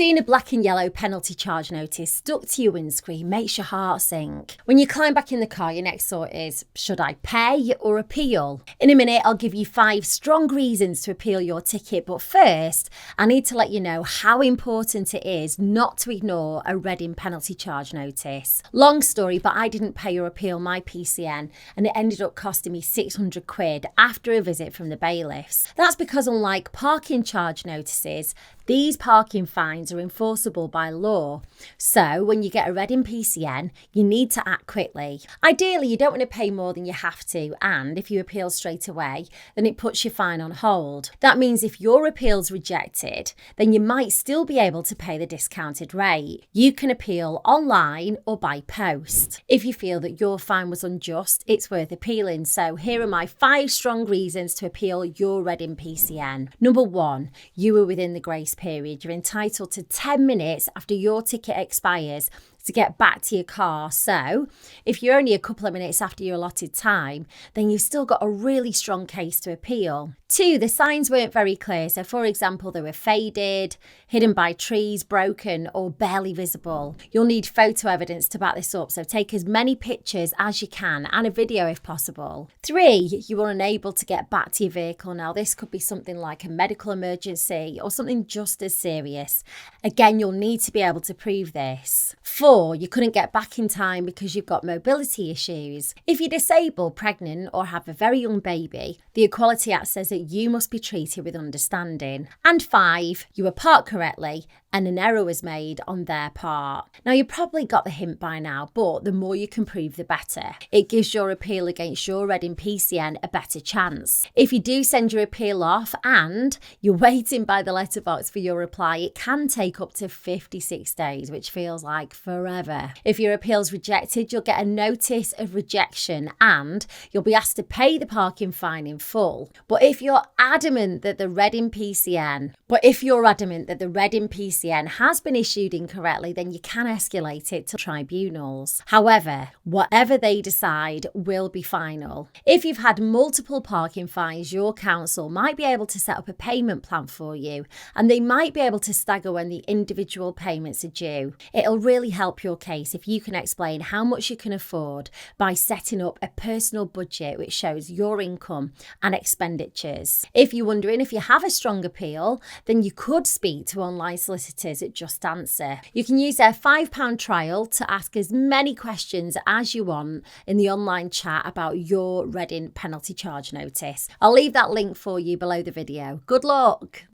Seeing a black and yellow penalty charge notice stuck to your windscreen makes your heart sink. When you climb back in the car, your next thought is, should I pay or appeal? In a minute, I'll give you 5 strong reasons to appeal your ticket, but first, I need to let you know how important it is not to ignore a reading penalty charge notice. Long story, but I didn't pay or appeal my PCN, and it ended up costing me £600 after a visit from the bailiffs. That's because unlike parking charge notices, these parking fines are enforceable by law. So when you get a reading PCN, you need to act quickly. Ideally, you don't want to pay more than you have to, and if you appeal straight away, then it puts your fine on hold. That means if your appeal's rejected, then you might still be able to pay the discounted rate. You can appeal online or by post. If you feel that your fine was unjust, it's worth appealing. So here are my 5 strong reasons to appeal your reading PCN. Number 1, you were within the grace period. You're entitled to 10 minutes after your ticket expires to get back to your car. So if you're only a couple of minutes after your allotted time, then you've still got a really strong case to appeal. 2, the signs weren't very clear. So for example, they were faded, hidden by trees, broken, or barely visible. You'll need photo evidence to back this up. So take as many pictures as you can and a video if possible. 3, you were unable to get back to your vehicle. Now this could be something like a medical emergency or something just as serious. Again, you'll need to be able to prove this. 4, you couldn't get back in time because you've got mobility issues. If you're disabled, pregnant, or have a very young baby, the Equality Act says that you must be treated with understanding. And 5, you were parked correctly and an error was made on their part. Now, you probably got the hint by now, but the more you can prove, the better. It gives your appeal against your reading PCN a better chance. If you do send your appeal off and you're waiting by the letterbox for your reply, it can take up to 56 days, which feels like forever. If your appeal's rejected, you'll get a notice of rejection and you'll be asked to pay the parking fine in full. But if you're adamant that the reading PCN has been issued incorrectly, then you can escalate it to tribunals. However, whatever they decide will be final. If you've had multiple parking fines, your council might be able to set up a payment plan for you, and they might be able to stagger when the individual payments are due. It'll really help your case if you can explain how much you can afford by setting up a personal budget which shows your income and expenditures. If you're wondering if you have a strong appeal, then you could speak to online solicitors at JustAnswer. You can use their £5 trial to ask as many questions as you want in the online chat about your reading penalty charge notice. I'll leave that link for you below the video. Good luck!